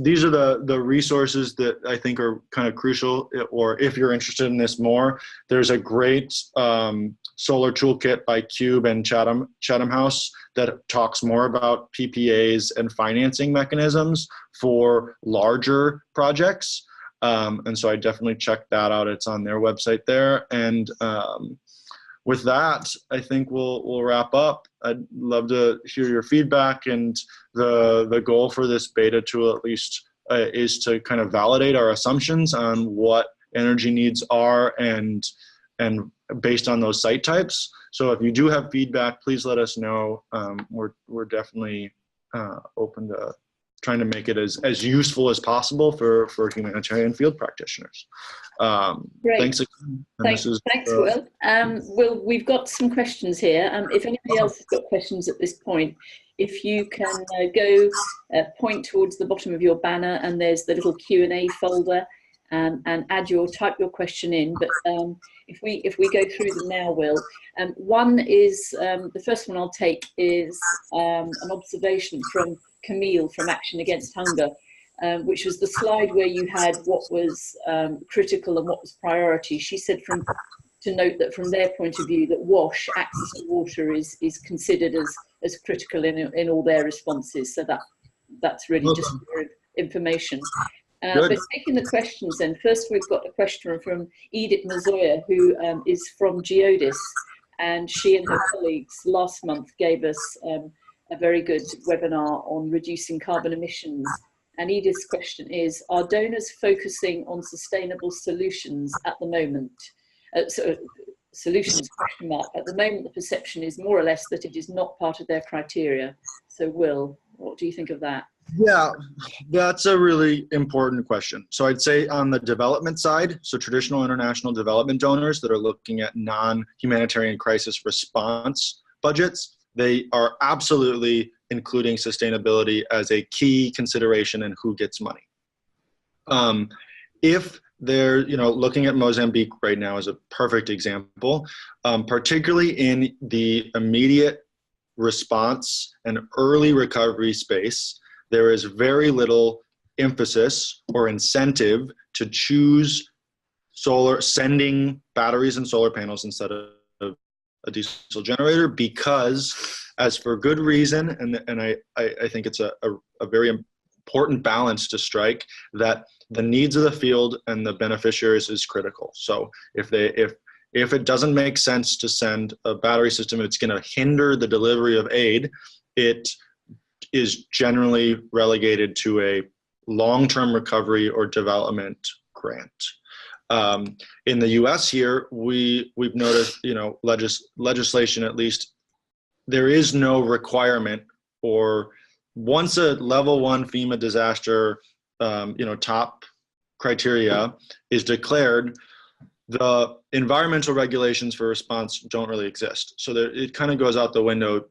These are the resources that I think are kind of crucial, or if you're interested in this more, there's a great solar toolkit by Cube and Chatham House that talks more about PPAs and financing mechanisms for larger projects. And so I definitely check that out. It's on their website there. And with that, I think we'll wrap up. I'd love to hear your feedback, and the goal for this beta tool at least is to kind of validate our assumptions on what energy needs are and based on those site types. So if you do have feedback, please let us know. We're definitely open to trying to make it as useful as possible for humanitarian field practitioners. Great. Thanks again. Thanks, Will. Will, we've got some questions here. If anybody else has got questions at this point, if you can go point towards the bottom of your banner, and there's the little Q&A folder, and type your question in. But if we go through them now, Will, one is the first one I'll take is an observation from Camille from Action Against Hunger, which was the slide where you had what was critical and what was priority. She said to note that from their point of view, that WASH, access to water, is considered as critical in all their responses. So that's really just for information. But taking the questions then, first we've got a question from Edith Mazoya, who is from Geodis, and she and her colleagues last month gave us a very good webinar on reducing carbon emissions. And Edith's question is, are donors focusing on sustainable solutions at the moment? Solutions question mark. At the moment, the perception is more or less that it is not part of their criteria. So Will, what do you think of that? Yeah, that's a really important question. So I'd say on the development side, so traditional international development donors that are looking at non-humanitarian crisis response budgets, they are absolutely including sustainability as a key consideration in who gets money. If looking at Mozambique right now is a perfect example, particularly in the immediate response and early recovery space. There is very little emphasis or incentive to choose sending batteries and solar panels instead of a diesel generator, because, as for good reason, and I think it's a very important balance to strike, that the needs of the field and the beneficiaries is critical. So if it doesn't make sense to send a battery system, it's going to hinder the delivery of aid, it is generally relegated to a long-term recovery or development grant. In the U.S. here, we've noticed, legislation, at least, there is no requirement, or once a level 1 FEMA disaster, top criteria is declared, the environmental regulations for response don't really exist. So it kind of goes out the window.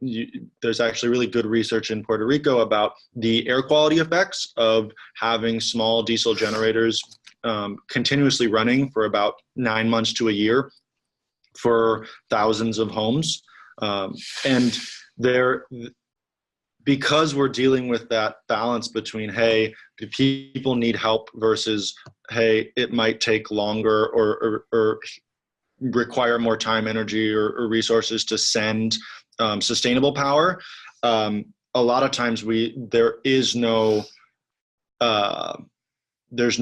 There's actually really good research in Puerto Rico about the air quality effects of having small diesel generators continuously running for about 9 months to a year for thousands of homes. And because we're dealing with that balance between, hey, do people need help, versus, hey, it might take longer or require more time, energy, or resources to send sustainable power. A lot of times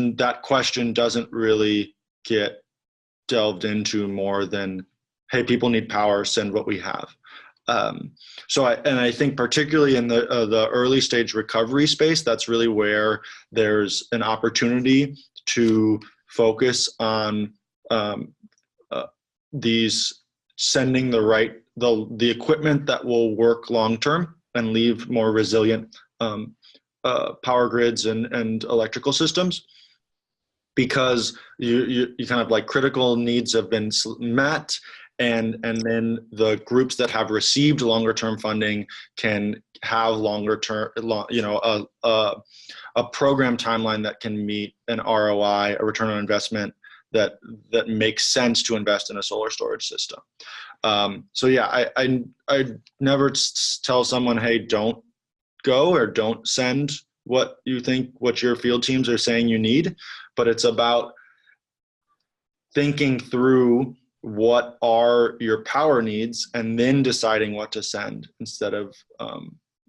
that question doesn't really get delved into more than, hey, people need power, send what we have. I think particularly in the early stage recovery space, that's really where there's an opportunity to focus on these sending the equipment that will work long term and leave more resilient power grids and electrical systems, because you kind of, like, critical needs have been met. And then the groups that have received longer term funding can have longer term, a program timeline that can meet an ROI, a return on investment that makes sense to invest in a solar storage system. I never tell someone, hey, don't go or don't send what your field teams are saying you need, but it's about thinking through what are your power needs and then deciding what to send, instead of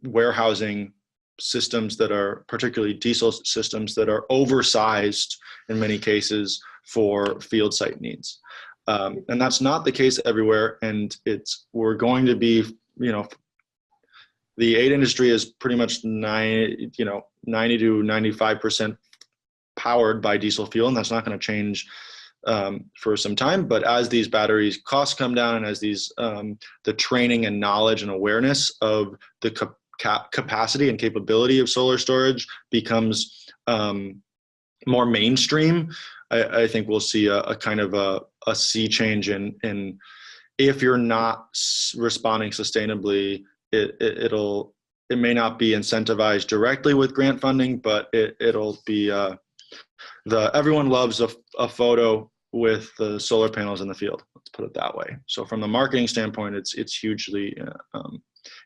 warehousing systems that are, particularly diesel systems, that are oversized in many cases for field site needs. And that's not the case everywhere. And we're going to be, the aid industry is pretty much 90 to 95% powered by diesel fuel, and that's not going to change for some time. But as these batteries costs come down, and as these the training and knowledge and awareness of the capacity and capability of solar storage becomes more mainstream, I think we'll see a kind of a sea change in if you're not responding sustainably, it may not be incentivized directly with grant funding, but it'll be everyone loves a photo with the solar panels in the field. Let's put it that way. So from the marketing standpoint, it's hugely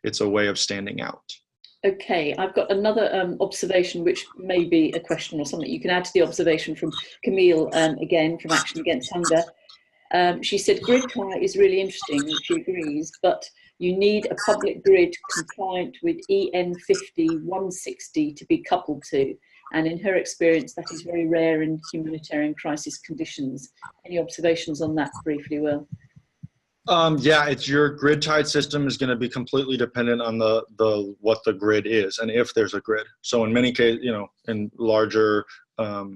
it's a way of standing out. Okay, I've got another observation, which may be a question or something you can add to the observation from Camille, again, from Action Against Hunger. She said grid tie is really interesting, and she agrees, but you need a public grid compliant with EN 50 160 to be coupled to. And in her experience, that is very rare in humanitarian crisis conditions. Any observations on that briefly, Will? Yeah, it's your grid tied system is going to be completely dependent on what the grid is, and if there's a grid. So in many cases, in larger, the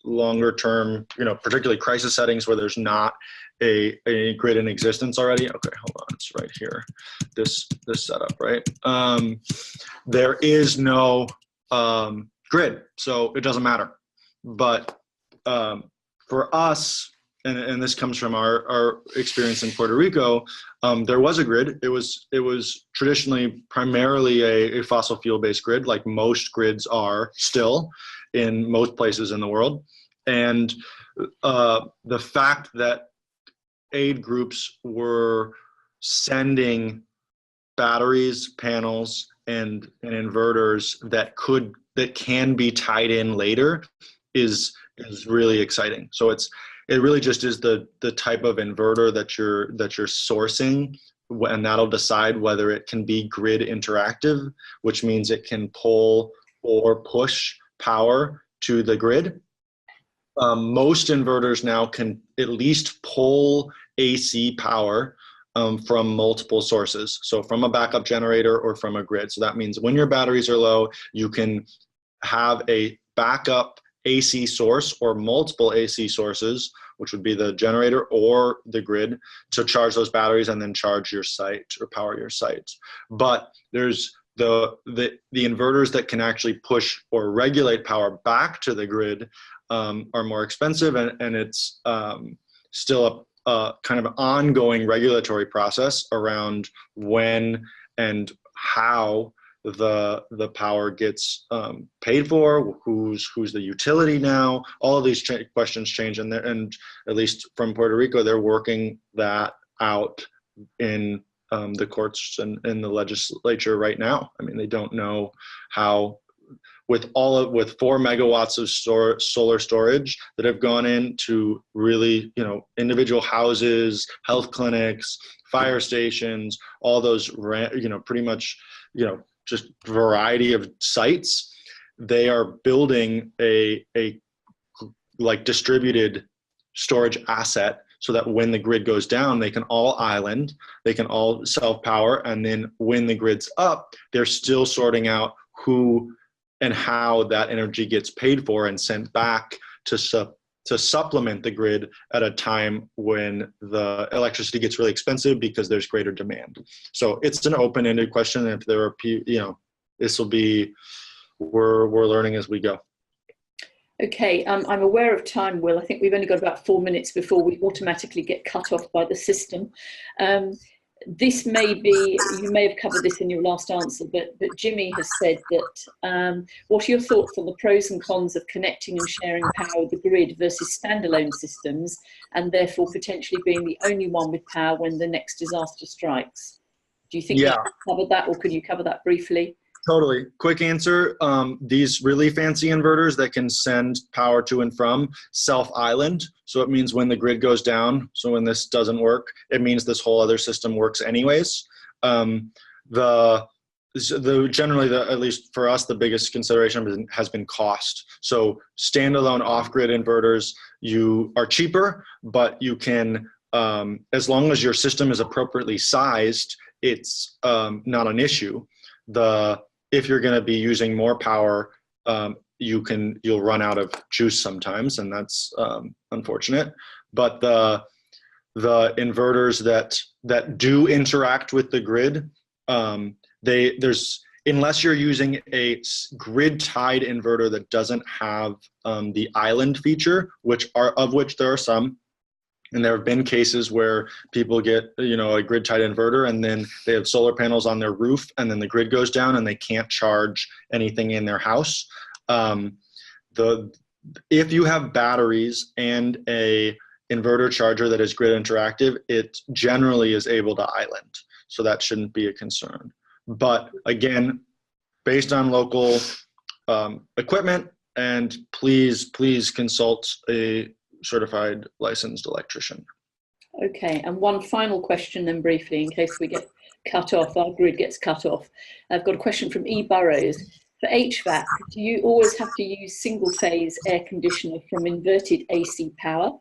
longer term, particularly crisis settings where there's not a grid in existence already. Okay, hold on, it's right here. This setup, right? There is no grid, so it doesn't matter. But for us, and this comes from our experience in Puerto Rico, there was a grid. It was traditionally primarily a fossil fuel based grid, like most grids are still in most places in the world. And the fact that aid groups were sending batteries, panels, and inverters that can be tied in later is really exciting. So it really just is the type of inverter that you're sourcing, and that'll decide whether it can be grid interactive, which means it can pull or push power to the grid. Most inverters now can at least pull AC power from multiple sources. So from a backup generator or from a grid. So that means when your batteries are low, you can have a backup AC source or multiple AC sources, which would be the generator or the grid, to charge those batteries and then charge your site or power your site. But there's the inverters that can actually push or regulate power back to the grid are more expensive, and it's still a kind of ongoing regulatory process around when and how the power gets paid for, who's the utility now. All of these questions change, and at least from Puerto Rico, they're working that out in the courts and in the legislature right now. I mean, they don't know how, with 4 megawatts of solar storage that have gone into really, individual houses, health clinics, fire stations, all those, pretty much, just variety of sites. They are building a like distributed storage asset so that when the grid goes down, they can all island, they can all self-power, and then when the grid's up, they're still sorting out who and how that energy gets paid for and sent back to supplement the grid at a time when the electricity gets really expensive because there's greater demand. So it's an open-ended question. If there are, this will be, we're learning as we go. Okay, I'm aware of time, Will. I think we've only got about 4 minutes before we automatically get cut off by the system. This may be, you may have covered this in your last answer, but Jimmy has said that, what are your thoughts on the pros and cons of connecting and sharing power with the grid versus standalone systems, and therefore potentially being the only one with power when the next disaster strikes? Do you think you covered that, or could you cover that briefly? Totally. Quick answer. These really fancy inverters that can send power to and from self-island. So it means when the grid goes down, so when this doesn't work, it means this whole other system works anyways. Generally, at least for us, the biggest consideration has been cost. So standalone off-grid inverters, you are cheaper, but you can, as long as your system is appropriately sized, it's not an issue. If you're going to be using more power, you'll run out of juice sometimes, and that's unfortunate. But the inverters that do interact with the grid, unless you're using a grid tied inverter that doesn't have the island feature, of which there are some. And there have been cases where people get, a grid-tied inverter, and then they have solar panels on their roof, and then the grid goes down and they can't charge anything in their house. If you have batteries and a inverter charger that is grid interactive, it generally is able to island. So that shouldn't be a concern. But again, based on local equipment, and please consult a certified licensed electrician. Okay, and one final question then briefly, in case we get cut off, our grid gets cut off. I've got a question from E. Burrows. For HVAC, do you always have to use single phase air conditioner from inverted AC power?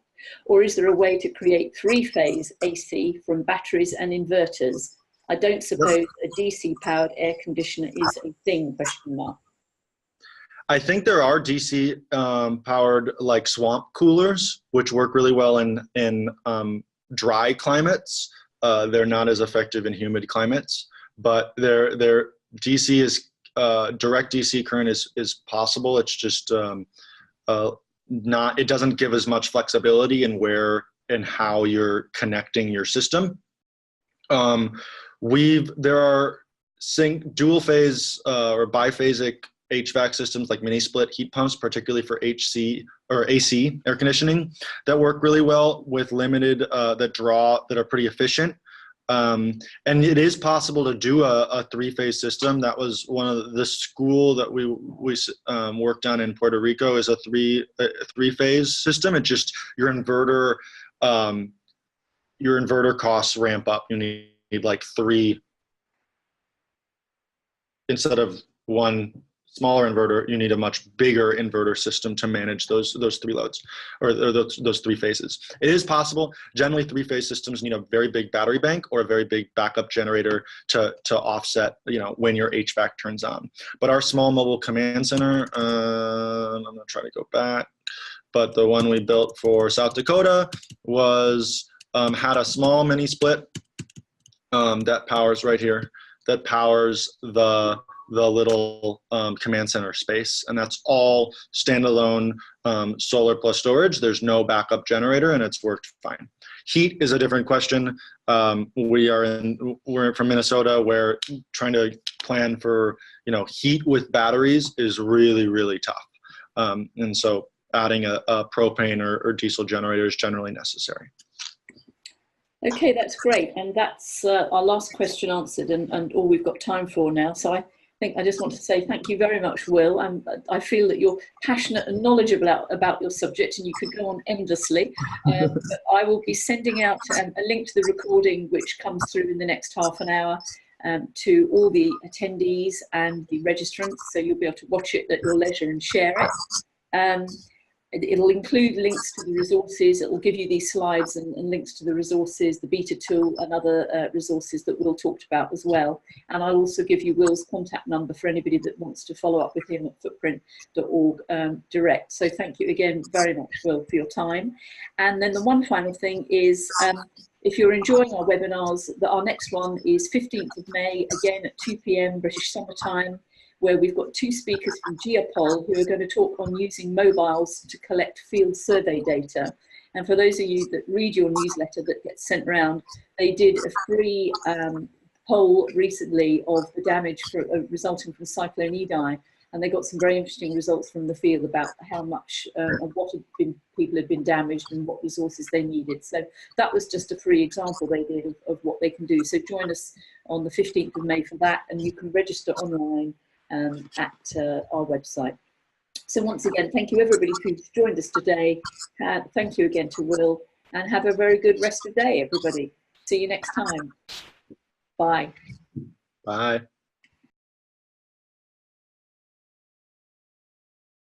Or is there a way to create 3-phase AC from batteries and inverters? I don't suppose a DC powered air conditioner is a thing, question mark. I think there are DC powered like swamp coolers, which work really well in dry climates. They're not as effective in humid climates, but their DC is direct DC current is possible. It's just it doesn't give as much flexibility in where in how you're connecting your system. There are dual phase or biphasic HVAC systems like mini split heat pumps, particularly for AC air conditioning, that work really well with limited that are pretty efficient. And it is possible to do a three-phase system. That was one of the school that we worked on in Puerto Rico is a three-phase system. It just your inverter costs ramp up. You need like three instead of one smaller inverter. You need a much bigger inverter system to manage those three loads or those three phases. It is possible. Generally, three-phase systems need a very big battery bank or a very big backup generator to offset, when your HVAC turns on. But our small mobile command center, I'm gonna try to go back, but the one we built for South Dakota was had a small mini split that powers right here. That powers the little command center space, and that's all standalone solar plus storage. There's no backup generator, and it's worked fine. Heat is a different question. We're from Minnesota, where trying to plan for heat with batteries is really, really tough, and so adding a propane or diesel generator is generally necessary. Okay, that's great. And that's our last question answered and all we've got time for now. So I think I just want to say thank you very much, Will. I feel that you're passionate and knowledgeable about your subject, and you could go on endlessly. But I will be sending out a link to the recording, which comes through in the next half an hour, to all the attendees and the registrants. So you'll be able to watch it at your leisure and share it. It'll include links to the resources. It will give you these slides and links to the resources, the beta tool and other resources that Will talked about as well. And I'll also give you Will's contact number for anybody that wants to follow up with him at footprint.org direct. So thank you again very much, Will, for your time. And then the one final thing is, if you're enjoying our webinars, our next one is 15th of May, again at 2 p.m. British Summer Time, where we've got two speakers from Geopol who are going to talk on using mobiles to collect field survey data. And for those of you that read your newsletter that gets sent around, they did a free poll recently of the damage resulting from Cyclone Idai, and they got some very interesting results from the field about how much of what people had been damaged and what resources they needed. So that was just a free example they did of what they can do. So join us on the 15th of May for that, and you can register online at our website. So once again, thank you everybody who's joined us today. Thank you again to Will, and have a very good rest of the day, everybody. See you next time. Bye. Bye.